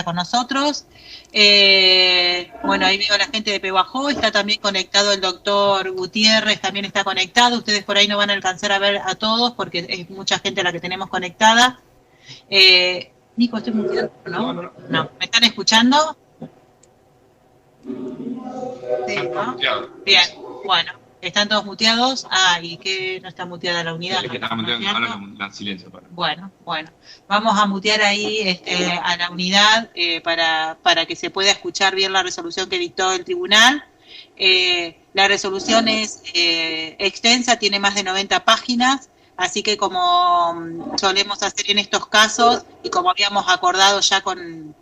está con nosotros. Bueno, ahí veo a la gente de Pehuajó, está también conectado el doctor Gutiérrez, también está conectado. Ustedes por ahí no van a alcanzar a ver a todos porque es mucha gente la que tenemos conectada. Nico, ¿estoy muteando? ¿No? No. ¿Me están escuchando? Sí, ¿no? Bien, bueno. ¿Están todos muteados? ¿Y qué no está muteada la unidad? Que está muteado, ahora la silencio. Bueno. Vamos a mutear ahí a la unidad para que se pueda escuchar bien la resolución que dictó el tribunal. La resolución es extensa, tiene más de 90 páginas, así que como solemos hacer en estos casos y como habíamos acordado ya con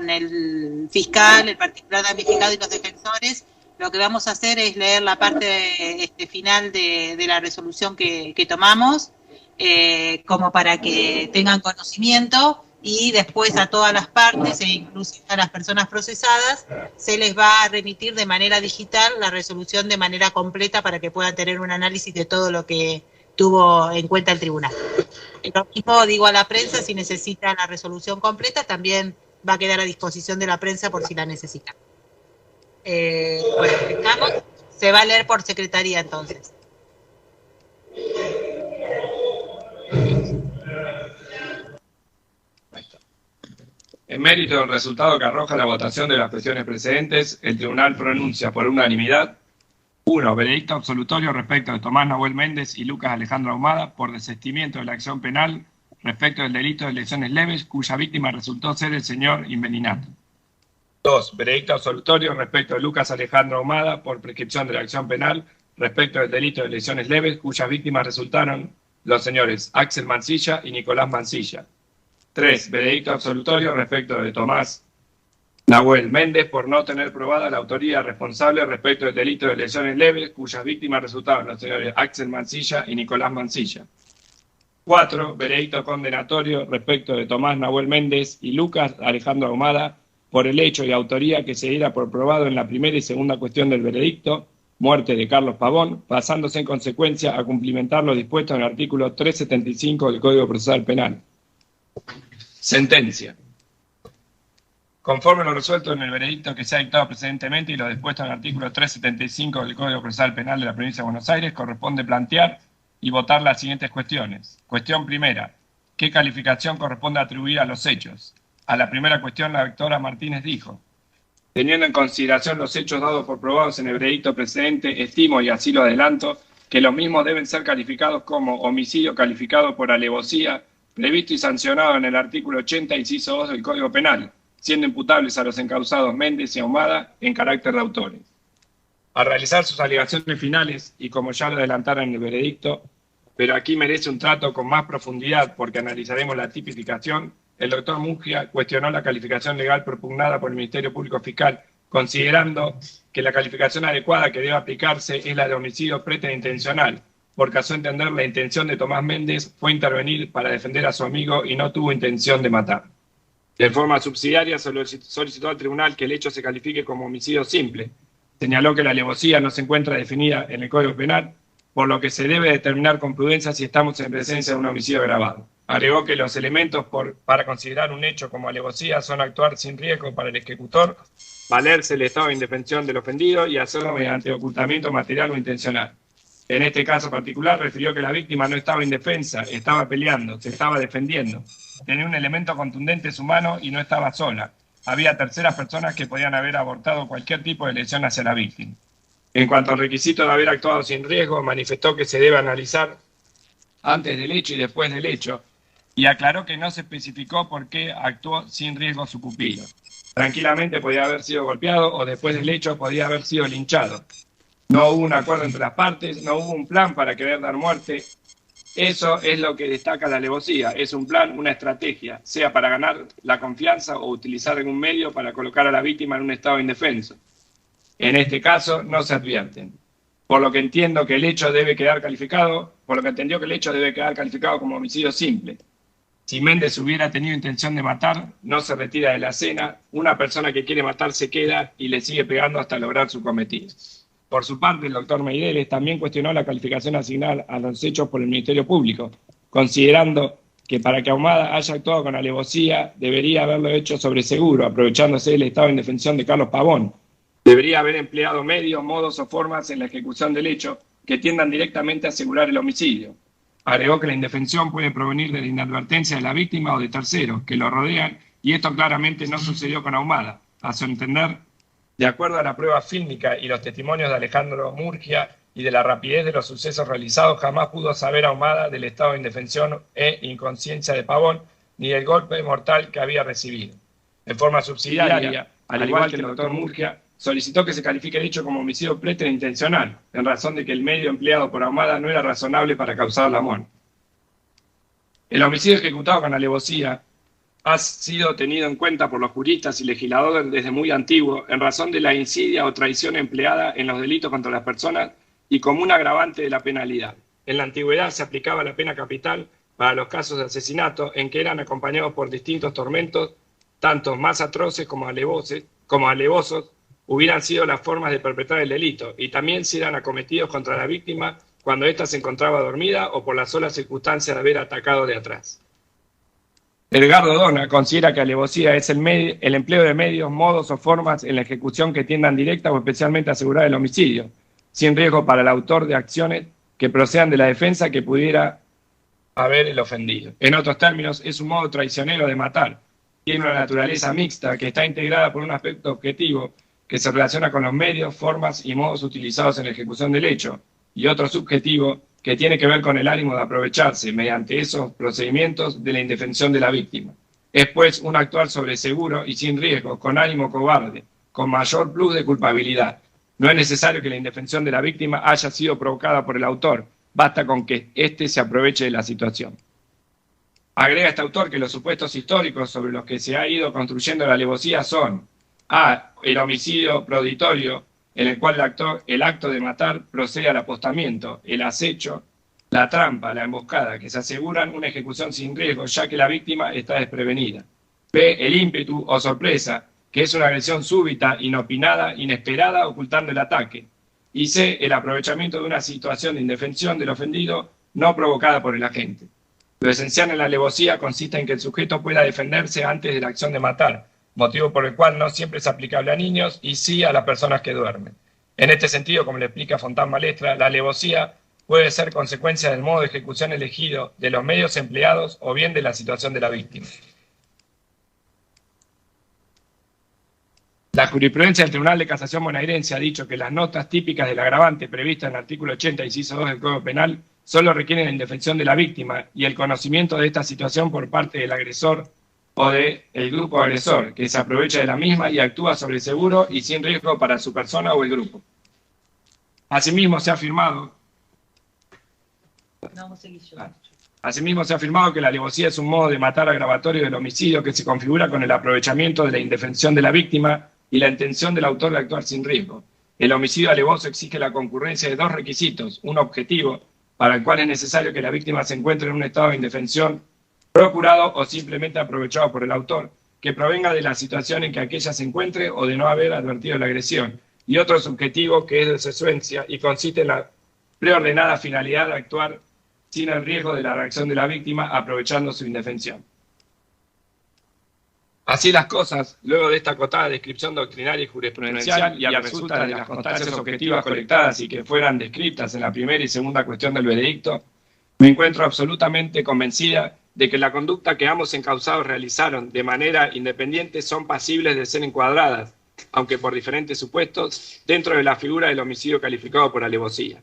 el fiscal, el particular damnificado y los defensores, lo que vamos a hacer es leer la parte final de la resolución que tomamos, como para que tengan conocimiento, y después a todas las partes, e inclusive a las personas procesadas, se les va a remitir de manera digital la resolución de manera completa para que puedan tener un análisis de todo lo que tuvo en cuenta el tribunal. Lo mismo digo a la prensa, si necesitan la resolución completa, también va a quedar a disposición de la prensa por si la necesitan. Bueno, estamos. Se va a leer por secretaría entonces. En mérito del resultado que arroja la votación de las cuestiones precedentes, el tribunal pronuncia por unanimidad: 1. Veredicto absolutorio respecto de Tomás Nahuel Méndez y Lucas Alejandro Ahumada por desistimiento de la acción penal respecto del delito de lesiones leves, cuya víctima resultó ser el señor Inveninato. 2. Veredicto absolutorio respecto de Lucas Alejandro Ahumada por prescripción de la acción penal respecto del delito de lesiones leves, cuyas víctimas resultaron los señores Axel Mancilla y Nicolás Mancilla. 3. Veredicto absolutorio respecto de Tomás Nahuel Méndez por no tener probada la autoría responsable respecto del delito de lesiones leves, cuyas víctimas resultaron los señores Axel Mancilla y Nicolás Mancilla. 4. Veredicto condenatorio respecto de Tomás Nahuel Méndez y Lucas Alejandro Ahumada por el hecho y autoría que se diera por probado en la primera y segunda cuestión del veredicto, muerte de Carlos Pavón, pasándose en consecuencia a cumplimentar lo dispuesto en el artículo 375 del Código Procesal Penal. Sentencia. Conforme lo resuelto en el veredicto que se ha dictado precedentemente y lo dispuesto en el artículo 375 del Código Procesal Penal de la Provincia de Buenos Aires, corresponde plantear y votar las siguientes cuestiones. Cuestión primera: ¿qué calificación corresponde atribuir a los hechos? A la primera cuestión, la doctora Martínez dijo: teniendo en consideración los hechos dados por probados en el veredicto precedente, estimo, y así lo adelanto, que los mismos deben ser calificados como homicidio calificado por alevosía, previsto y sancionado en el artículo 80, inciso 2 del Código Penal, siendo imputables a los encausados Méndez y Ahumada en carácter de autores. Al realizar sus alegaciones finales, y como ya lo adelantaron en el veredicto, pero aquí merece un trato con más profundidad porque analizaremos la tipificación, el doctor Mungia cuestionó la calificación legal propugnada por el Ministerio Público Fiscal, considerando que la calificación adecuada que debe aplicarse es la de homicidio preterintencional, porque a su entender la intención de Tomás Méndez fue intervenir para defender a su amigo y no tuvo intención de matar. De forma subsidiaria solicitó al tribunal que el hecho se califique como homicidio simple. Señaló que la alevosía no se encuentra definida en el Código Penal, por lo que se debe determinar con prudencia si estamos en presencia de un homicidio agravado. Agregó que los elementos para considerar un hecho como alevosía son actuar sin riesgo para el ejecutor, valerse el estado de indefensión del ofendido y hacerlo mediante ocultamiento material o intencional. En este caso particular refirió que la víctima no estaba indefensa, estaba peleando, se estaba defendiendo. Tenía un elemento contundente su mano y no estaba sola. Había terceras personas que podían haber abortado cualquier tipo de lesión hacia la víctima. En cuanto al requisito de haber actuado sin riesgo, manifestó que se debe analizar antes del hecho y después del hecho, y aclaró que no se especificó por qué actuó sin riesgo su pupilo. Tranquilamente podía haber sido golpeado o después del hecho podía haber sido linchado. No hubo un acuerdo entre las partes, no hubo un plan para querer dar muerte. Eso es lo que destaca la alevosía, es un plan, una estrategia, sea para ganar la confianza o utilizar algún medio para colocar a la víctima en un estado indefenso. En este caso no se advierten. Por lo que entiendo que el hecho debe quedar calificado, como homicidio simple. Si Méndez hubiera tenido intención de matar, no se retira de la escena, una persona que quiere matar se queda y le sigue pegando hasta lograr su cometido. Por su parte, el doctor Meireles también cuestionó la calificación asignada a los hechos por el Ministerio Público, considerando que para que Ahumada haya actuado con alevosía, debería haberlo hecho sobre seguro, aprovechándose del estado de indefensión de Carlos Pavón. Debería haber empleado medios, modos o formas en la ejecución del hecho que tiendan directamente a asegurar el homicidio. Agregó que la indefensión puede provenir de la inadvertencia de la víctima o de terceros que lo rodean, y esto claramente no sucedió con Ahumada. A su entender, de acuerdo a la prueba fílmica y los testimonios de Alejandro Murgia y de la rapidez de los sucesos realizados, jamás pudo saber Ahumada del estado de indefensión e inconsciencia de Pavón, ni del golpe mortal que había recibido. En forma subsidiaria, al igual que el doctor Murgia, solicitó que se califique el hecho como homicidio preterintencional, en razón de que el medio empleado por Ahumada no era razonable para causar la muerte. El homicidio ejecutado con alevosía ha sido tenido en cuenta por los juristas y legisladores desde muy antiguo, en razón de la insidia o traición empleada en los delitos contra las personas y como un agravante de la penalidad. En la antigüedad se aplicaba la pena capital para los casos de asesinato en que eran acompañados por distintos tormentos, tanto más atroces como alevosos, hubieran sido las formas de perpetrar el delito, y también si eran acometidos contra la víctima cuando ésta se encontraba dormida o por la sola circunstancia de haber atacado de atrás. Edgardo Dona considera que alevosía es el empleo de medios, modos o formas en la ejecución que tiendan directa o especialmente a asegurar el homicidio, sin riesgo para el autor de acciones que procedan de la defensa que pudiera haber el ofendido. En otros términos, es un modo traicionero de matar. Tiene una naturaleza mixta que está integrada por un aspecto objetivo que se relaciona con los medios, formas y modos utilizados en la ejecución del hecho, y otro subjetivo que tiene que ver con el ánimo de aprovecharse, mediante esos procedimientos, de la indefensión de la víctima. Es pues un actuar sobre seguro y sin riesgo, con ánimo cobarde, con mayor plus de culpabilidad. No es necesario que la indefensión de la víctima haya sido provocada por el autor, basta con que éste se aproveche de la situación. Agrega este autor que los supuestos históricos sobre los que se ha ido construyendo la alevosía son: A. El homicidio proditorio, en el cual el acto de matar procede al apostamiento, el acecho, la trampa, la emboscada, que se aseguran una ejecución sin riesgo, ya que la víctima está desprevenida. B. El ímpetu o sorpresa, que es una agresión súbita, inopinada, inesperada, ocultando el ataque. Y C. El aprovechamiento de una situación de indefensión del ofendido no provocada por el agente. Lo esencial en la alevosía consiste en que el sujeto pueda defenderse antes de la acción de matar, motivo por el cual no siempre es aplicable a niños y sí a las personas que duermen. En este sentido, como le explica Fontán Balestra, la alevosía puede ser consecuencia del modo de ejecución elegido, de los medios empleados o bien de la situación de la víctima. La jurisprudencia del Tribunal de Casación bonaerense ha dicho que las notas típicas del agravante prevista en el artículo 80, inciso 2 del Código Penal solo requieren la indefensión de la víctima y el conocimiento de esta situación por parte del agresor o del grupo agresor, que se aprovecha de la misma y actúa sobre seguro y sin riesgo para su persona o el grupo. Asimismo, se ha afirmado que la alevosía es un modo de matar agravatorio del homicidio que se configura con el aprovechamiento de la indefensión de la víctima y la intención del autor de actuar sin riesgo. El homicidio alevoso exige la concurrencia de dos requisitos: un objetivo, para el cual es necesario que la víctima se encuentre en un estado de indefensión procurado o simplemente aprovechado por el autor, que provenga de la situación en que aquella se encuentre o de no haber advertido la agresión, y otro subjetivo que es de su esencia y consiste en la preordenada finalidad de actuar sin el riesgo de la reacción de la víctima, aprovechando su indefensión. Así las cosas, luego de esta acotada descripción doctrinaria y jurisprudencial, y a resulta de las constancias objetivas colectadas y que fueran descritas en la primera y segunda cuestión del veredicto, me encuentro absolutamente convencida de que la conducta que ambos encausados realizaron de manera independiente son pasibles de ser encuadradas, aunque por diferentes supuestos, dentro de la figura del homicidio calificado por alevosía.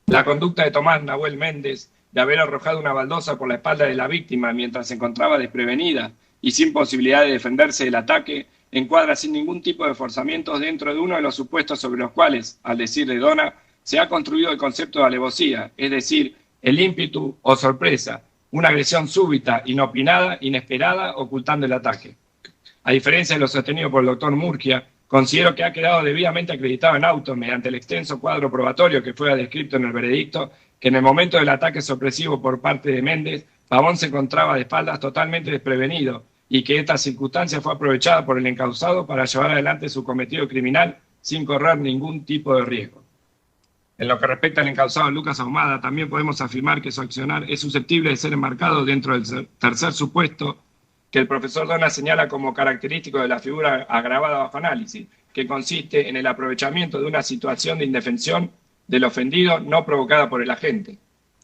La conducta de Tomás Nahuel Méndez, de haber arrojado una baldosa por la espalda de la víctima mientras se encontraba desprevenida y sin posibilidad de defenderse del ataque, encuadra sin ningún tipo de forzamientos dentro de uno de los supuestos sobre los cuales, al decir de Dona, se ha construido el concepto de alevosía, es decir, el ímpetu o sorpresa, una agresión súbita, inopinada, inesperada, ocultando el ataque. A diferencia de lo sostenido por el doctor Murgia, considero que ha quedado debidamente acreditado en auto, mediante el extenso cuadro probatorio que fue descrito en el veredicto, que en el momento del ataque sorpresivo por parte de Méndez, Pavón se encontraba de espaldas totalmente desprevenido y que esta circunstancia fue aprovechada por el encausado para llevar adelante su cometido criminal sin correr ningún tipo de riesgo. En lo que respecta al encausado Lucas Ahumada, también podemos afirmar que su accionar es susceptible de ser enmarcado dentro del tercer supuesto que el profesor Dona señala como característico de la figura agravada bajo análisis, que consiste en el aprovechamiento de una situación de indefensión del ofendido no provocada por el agente.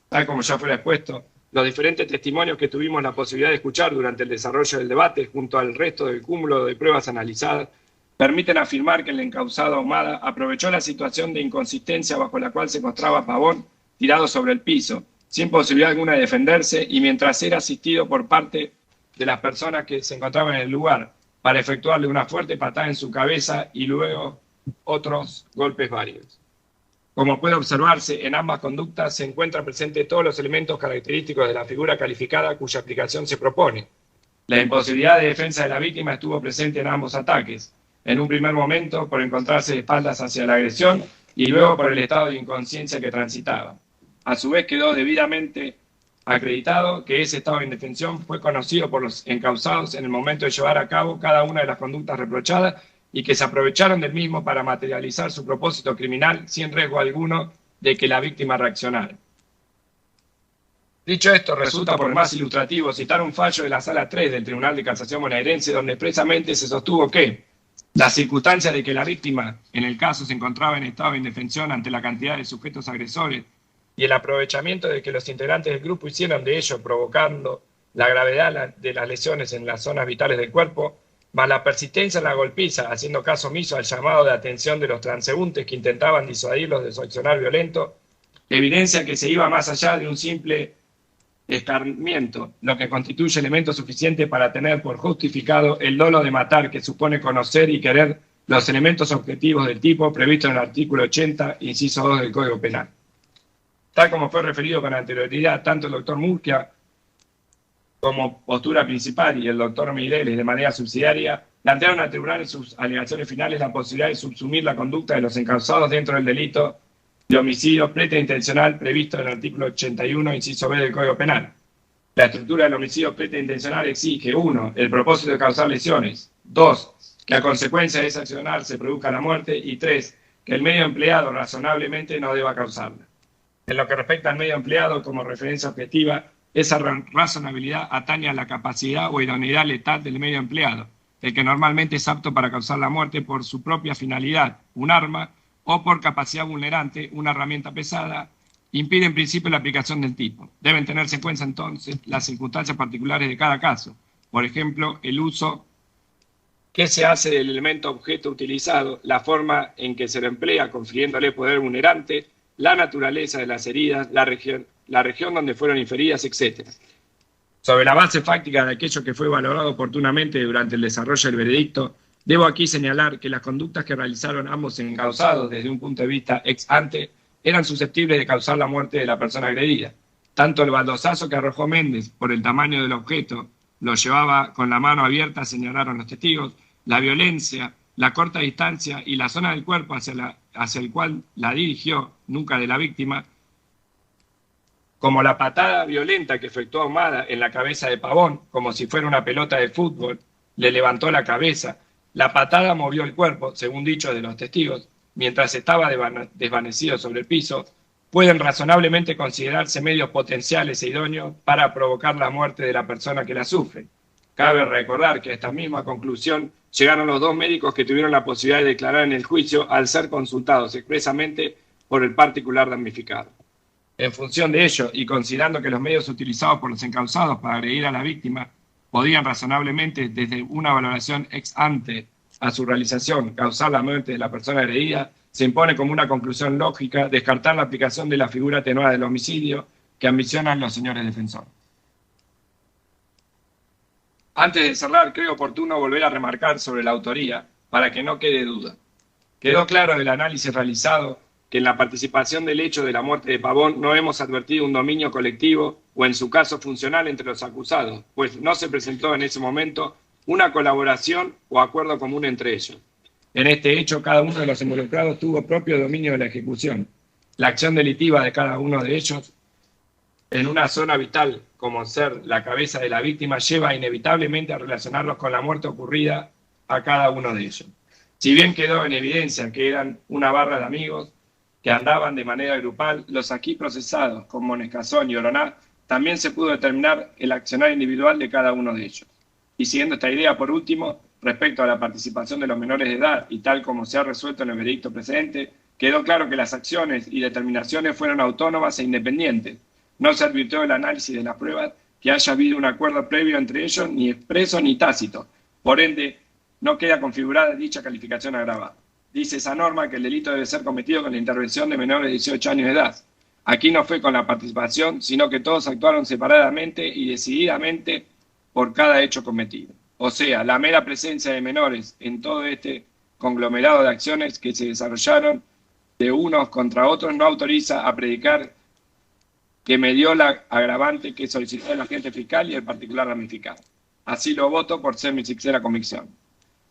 Tal como ya fuera expuesto, los diferentes testimonios que tuvimos la posibilidad de escuchar durante el desarrollo del debate, junto al resto del cúmulo de pruebas analizadas, permiten afirmar que el encausado Ahumada aprovechó la situación de inconsistencia bajo la cual se encontraba Pavón tirado sobre el piso, sin posibilidad alguna de defenderse y mientras era asistido por parte de las personas que se encontraban en el lugar para efectuarle una fuerte patada en su cabeza y luego otros golpes varios. Como puede observarse, en ambas conductas se encuentran presentes todos los elementos característicos de la figura calificada cuya aplicación se propone. La imposibilidad de defensa de la víctima estuvo presente en ambos ataques, en un primer momento por encontrarse de espaldas hacia la agresión y luego por el estado de inconsciencia que transitaba. A su vez quedó debidamente acreditado que ese estado de indefensión fue conocido por los encausados en el momento de llevar a cabo cada una de las conductas reprochadas y que se aprovecharon del mismo para materializar su propósito criminal sin riesgo alguno de que la víctima reaccionara. Dicho esto, resulta por más ilustrativo citar un fallo de la Sala 3 del Tribunal de Casación bonaerense donde expresamente se sostuvo que la circunstancia de que la víctima, en el caso, se encontraba en estado de indefensión ante la cantidad de sujetos agresores y el aprovechamiento de que los integrantes del grupo hicieron de ello, provocando la gravedad de las lesiones en las zonas vitales del cuerpo, más la persistencia en la golpiza, haciendo caso omiso al llamado de atención de los transeúntes que intentaban disuadirlos de su accionar violento, evidencia que se iba más allá de un simple escarmiento, lo que constituye elemento suficiente para tener por justificado el dolo de matar que supone conocer y querer los elementos objetivos del tipo previsto en el artículo 80, inciso 2 del Código Penal. Tal como fue referido con anterioridad, tanto el doctor Murcia como postura principal y el doctor Mireles de manera subsidiaria plantearon al tribunal en sus alegaciones finales la posibilidad de subsumir la conducta de los encausados dentro del delito de homicidio preterintencional previsto en el artículo 81, inciso B del Código Penal. La estructura del homicidio preterintencional exige 1. El propósito de causar lesiones, 2. Que a consecuencia de ese accionar se produzca la muerte y 3. Que el medio empleado razonablemente no deba causarla. En lo que respecta al medio empleado como referencia objetiva, esa razonabilidad atañe a la capacidad o idoneidad letal del medio empleado, el que normalmente es apto para causar la muerte por su propia finalidad, un arma, o por capacidad vulnerante, una herramienta pesada, impide en principio la aplicación del tipo. Deben tenerse en cuenta entonces las circunstancias particulares de cada caso. Por ejemplo, el uso que se hace del elemento objeto utilizado, la forma en que se lo emplea confiriéndole poder vulnerante, la naturaleza de las heridas, la región donde fueron inferidas, etc. Sobre la base fáctica de aquello que fue valorado oportunamente durante el desarrollo del veredicto, debo aquí señalar que las conductas que realizaron ambos encausados desde un punto de vista ex ante eran susceptibles de causar la muerte de la persona agredida. Tanto el baldosazo que arrojó Méndez por el tamaño del objeto lo llevaba con la mano abierta, señalaron los testigos, la violencia, la corta distancia y la zona del cuerpo hacia el cual la dirigió, nunca de la víctima, como la patada violenta que efectuó Ahumada en la cabeza de Pavón, como si fuera una pelota de fútbol, le levantó la cabeza. La patada movió el cuerpo, según dicho de los testigos, mientras estaba desvanecido sobre el piso, pueden razonablemente considerarse medios potenciales e idóneos para provocar la muerte de la persona que la sufre. Cabe recordar que a esta misma conclusión llegaron los dos médicos que tuvieron la posibilidad de declarar en el juicio al ser consultados expresamente por el particular damnificado. En función de ello, y considerando que los medios utilizados por los encausados para agredir a la víctima podían razonablemente, desde una valoración ex ante a su realización, causar la muerte de la persona agredida, se impone como una conclusión lógica descartar la aplicación de la figura atenuada del homicidio que ambicionan los señores defensores. Antes de cerrar, creo oportuno volver a remarcar sobre la autoría, para que no quede duda. Quedó claro del análisis realizado que en la participación del hecho de la muerte de Pavón no hemos advertido un dominio colectivo o en su caso funcional entre los acusados, pues no se presentó en ese momento una colaboración o acuerdo común entre ellos. En este hecho, cada uno de los involucrados tuvo propio dominio de la ejecución. La acción delictiva de cada uno de ellos en una zona vital, como ser la cabeza de la víctima, lleva inevitablemente a relacionarlos con la muerte ocurrida a cada uno de ellos. Si bien quedó en evidencia que eran una barra de amigos, que andaban de manera grupal, los aquí procesados, como Nescazón y Oroná, también se pudo determinar el accionar individual de cada uno de ellos. Y siguiendo esta idea, por último, respecto a la participación de los menores de edad, y tal como se ha resuelto en el veredicto precedente, quedó claro que las acciones y determinaciones fueron autónomas e independientes. No se advirtió el análisis de las pruebas que haya habido un acuerdo previo entre ellos, ni expreso ni tácito. Por ende, no queda configurada dicha calificación agravada. Dice esa norma que el delito debe ser cometido con la intervención de menores de 18 años de edad. Aquí no fue con la participación, sino que todos actuaron separadamente y decididamente por cada hecho cometido. O sea, la mera presencia de menores en todo este conglomerado de acciones que se desarrollaron de unos contra otros no autoriza a predicar que me dio la agravante que solicitó el agente fiscal y el particular ramificado. Así lo voto por ser mi sincera convicción.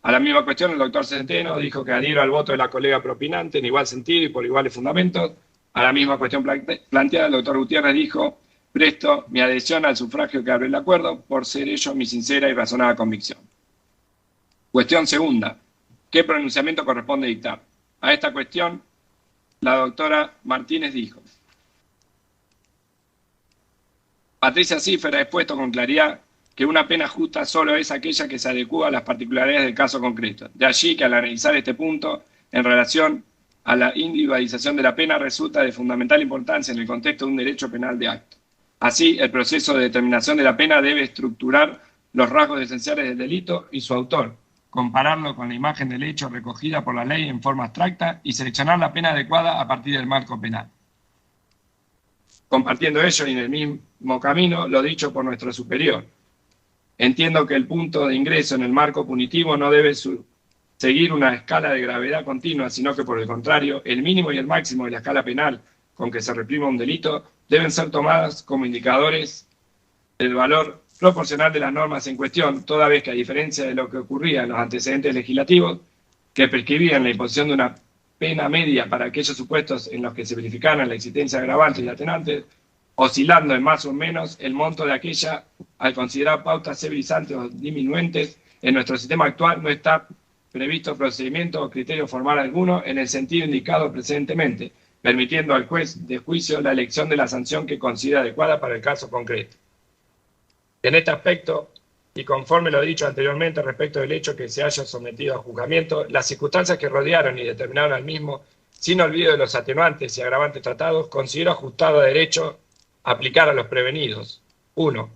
A la misma cuestión, el doctor Centeno dijo que adhiero al voto de la colega propinante en igual sentido y por iguales fundamentos. A la misma cuestión planteada, el doctor Gutiérrez dijo: presto mi adhesión al sufragio que abre el acuerdo, por ser ello mi sincera y razonada convicción. Cuestión segunda: ¿qué pronunciamiento corresponde dictar? A esta cuestión, la doctora Martínez dijo: Patricia Cífer ha expuesto con claridad que una pena justa solo es aquella que se adecúa a las particularidades del caso concreto. De allí que al analizar este punto, en relación a la individualización de la pena, resulta de fundamental importancia en el contexto de un derecho penal de acto. Así, el proceso de determinación de la pena debe estructurar los rasgos esenciales del delito y su autor, compararlo con la imagen del hecho recogida por la ley en forma abstracta y seleccionar la pena adecuada a partir del marco penal. Compartiendo ello y en el mismo camino lo dicho por nuestro superior, entiendo que el punto de ingreso en el marco punitivo no debe seguir una escala de gravedad continua, sino que por el contrario, el mínimo y el máximo de la escala penal con que se reprima un delito deben ser tomadas como indicadores del valor proporcional de las normas en cuestión, toda vez que, a diferencia de lo que ocurría en los antecedentes legislativos, que prescribían la imposición de una pena media para aquellos supuestos en los que se verificaran la existencia de agravantes y atenuantes, oscilando en más o menos el monto de aquella, al considerar pautas civilizantes o diminuentes, en nuestro sistema actual no está previsto procedimiento o criterio formal alguno en el sentido indicado precedentemente, permitiendo al juez de juicio la elección de la sanción que considera adecuada para el caso concreto. En este aspecto, y conforme lo dicho anteriormente respecto del hecho que se haya sometido a juzgamiento, las circunstancias que rodearon y determinaron al mismo, sin olvido de los atenuantes y agravantes tratados, considero ajustado a derecho aplicar a los prevenidos. 1.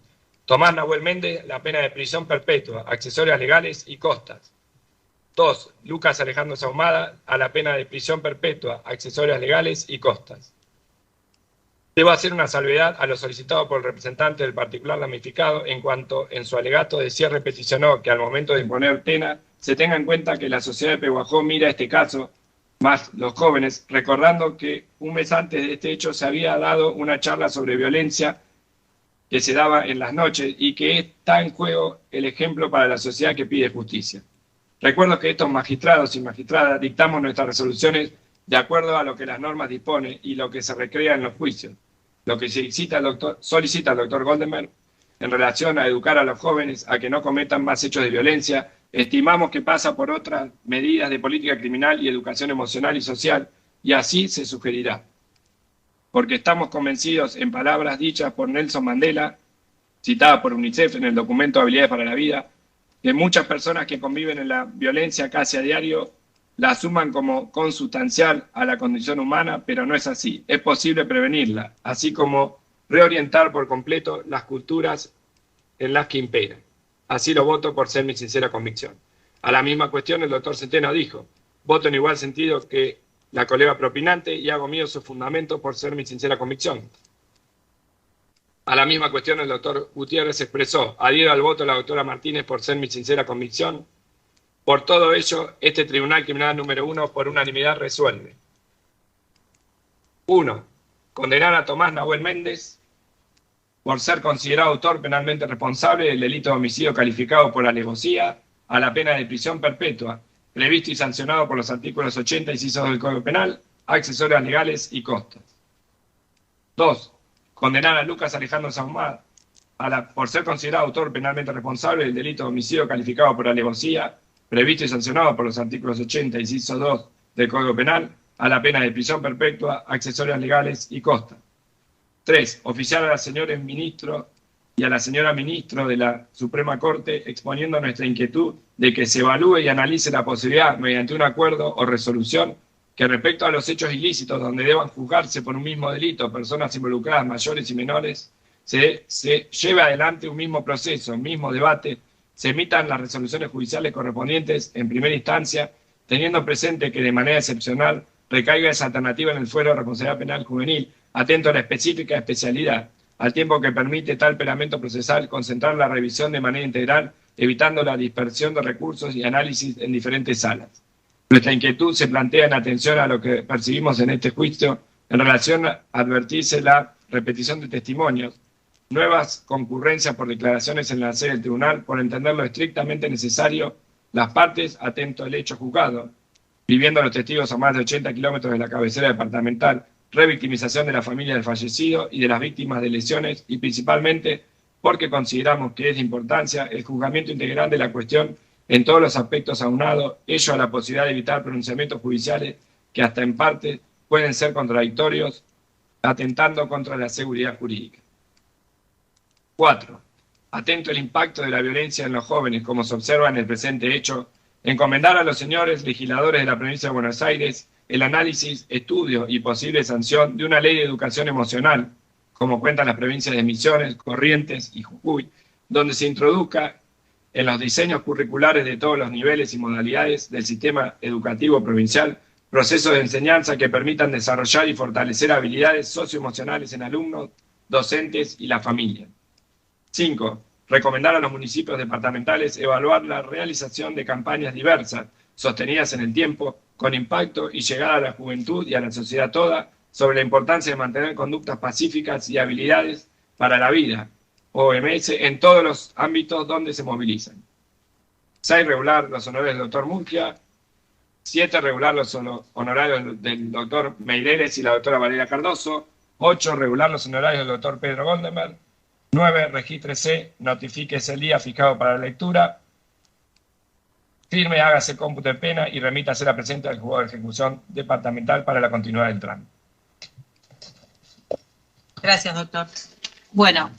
Tomás Nahuel Méndez, la pena de prisión perpetua, accesorias legales y costas. 2. Lucas Alejandro Sahumada, a la pena de prisión perpetua, accesorias legales y costas. Debo hacer una salvedad a lo solicitado por el representante del particular damnificado en cuanto en su alegato de cierre peticionó que al momento de imponer pena se tenga en cuenta que la sociedad de Pehuajó mira este caso, más los jóvenes, recordando que un mes antes de este hecho se había dado una charla sobre violencia que se daba en las noches y que está en juego el ejemplo para la sociedad que pide justicia. Recuerdo que estos magistrados y magistradas dictamos nuestras resoluciones de acuerdo a lo que las normas disponen y lo que se recrea en los juicios. Lo que solicita el doctor Goldenberg en relación a educar a los jóvenes a que no cometan más hechos de violencia, estimamos que pasa por otras medidas de política criminal y educación emocional y social, y así se sugerirá. Porque estamos convencidos, en palabras dichas por Nelson Mandela, citada por UNICEF en el documento Habilidades para la Vida, que muchas personas que conviven en la violencia casi a diario la asuman como consustancial a la condición humana, pero no es así. Es posible prevenirla, así como reorientar por completo las culturas en las que imperan. Así lo voto por ser mi sincera convicción. A la misma cuestión el doctor Centeno dijo: voto en igual sentido que la colega propinante y hago mío su fundamento por ser mi sincera convicción. A la misma cuestión el doctor Gutiérrez expresó: adhiero al voto de la doctora Martínez por ser mi sincera convicción. Por todo ello, este Tribunal Criminal número 1 por unanimidad resuelve. 1. Condenar a Tomás Nahuel Méndez por ser considerado autor penalmente responsable del delito de homicidio calificado por alevosía a la pena de prisión perpetua, previsto y sancionado por los artículos 80 y 6 del Código Penal, accesorias legales y costas. 2. Condenar a Lucas Alejandro Sahumada por ser considerado autor penalmente responsable del delito de homicidio calificado por alevosía, previsto y sancionado por los artículos 80 y inciso 2 del Código Penal, a la pena de prisión perpetua, accesorias legales y costas. 3. Oficiar a la señora ministro y a la señora ministro de la Suprema Corte exponiendo nuestra inquietud de que se evalúe y analice la posibilidad, mediante un acuerdo o resolución, que respecto a los hechos ilícitos donde deban juzgarse por un mismo delito personas involucradas mayores y menores, se lleve adelante un mismo proceso, un mismo debate, se emitan las resoluciones judiciales correspondientes en primera instancia, teniendo presente que de manera excepcional recaiga esa alternativa en el fuero de responsabilidad penal juvenil, atento a la específica especialidad, al tiempo que permite tal peramento procesal concentrar la revisión de manera integral, evitando la dispersión de recursos y análisis en diferentes salas. Nuestra inquietud se plantea en atención a lo que percibimos en este juicio en relación a advertirse la repetición de testimonios, nuevas concurrencias por declaraciones en la sede del tribunal, por entenderlo estrictamente necesario, las partes atento al hecho juzgado, viviendo los testigos a más de 80 kilómetros de la cabecera departamental, revictimización de la familia del fallecido y de las víctimas de lesiones, y principalmente porque consideramos que es de importancia el juzgamiento integral de la cuestión en todos los aspectos aunados, ello a la posibilidad de evitar pronunciamientos judiciales que hasta en parte pueden ser contradictorios, atentando contra la seguridad jurídica. 4. Atento al impacto de la violencia en los jóvenes, como se observa en el presente hecho, encomendar a los señores legisladores de la provincia de Buenos Aires el análisis, estudio y posible sanción de una ley de educación emocional, como cuentan las provincias de Misiones, Corrientes y Jujuy, donde se introduzca en los diseños curriculares de todos los niveles y modalidades del sistema educativo provincial procesos de enseñanza que permitan desarrollar y fortalecer habilidades socioemocionales en alumnos, docentes y la familia. 5. Recomendar a los municipios departamentales evaluar la realización de campañas diversas, sostenidas en el tiempo, con impacto y llegada a la juventud y a la sociedad toda, sobre la importancia de mantener conductas pacíficas y habilidades para la vida, OMS, en todos los ámbitos donde se movilizan. 6. Regular los honorarios del doctor Murgia. 7. Regular los honorarios del doctor Meireles y la doctora Valeria Cardoso. 8. Regular los honorarios del doctor Pedro Goldenberg. 9. Regístrese, notifíquese el día fijado para la lectura. Firme, hágase cómputo de pena y remítase la presente al juzgado de ejecución departamental para la continuidad del trámite. Gracias, doctor. Bueno,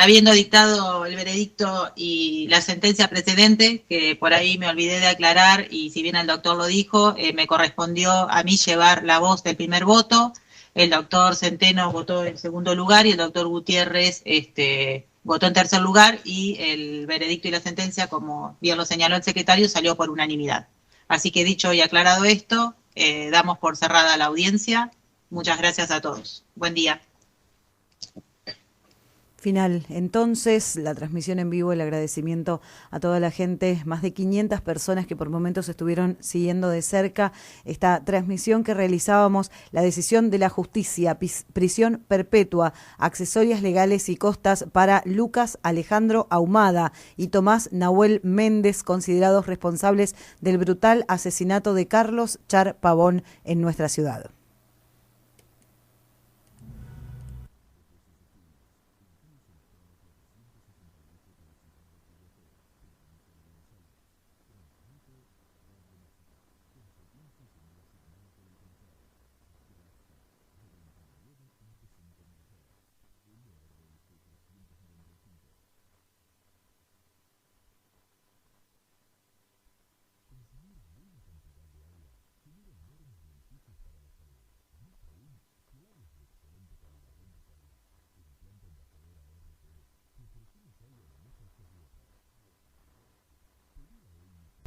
habiendo dictado el veredicto y la sentencia precedente, que por ahí me olvidé de aclarar, y si bien el doctor lo dijo, me correspondió a mí llevar la voz del primer voto. El doctor Centeno votó en segundo lugar y el doctor Gutiérrez votó en tercer lugar, y el veredicto y la sentencia, como bien lo señaló el secretario, salió por unanimidad. Así que dicho y aclarado esto, damos por cerrada la audiencia. Muchas gracias a todos. Buen día. Final, entonces, la transmisión en vivo, el agradecimiento a toda la gente, más de 500 personas que por momentos estuvieron siguiendo de cerca esta transmisión que realizábamos, la decisión de la justicia, prisión perpetua, accesorias legales y costas para Lucas Alejandro Ahumada y Tomás Nahuel Méndez, considerados responsables del brutal asesinato de Carlos Char Pavón en nuestra ciudad.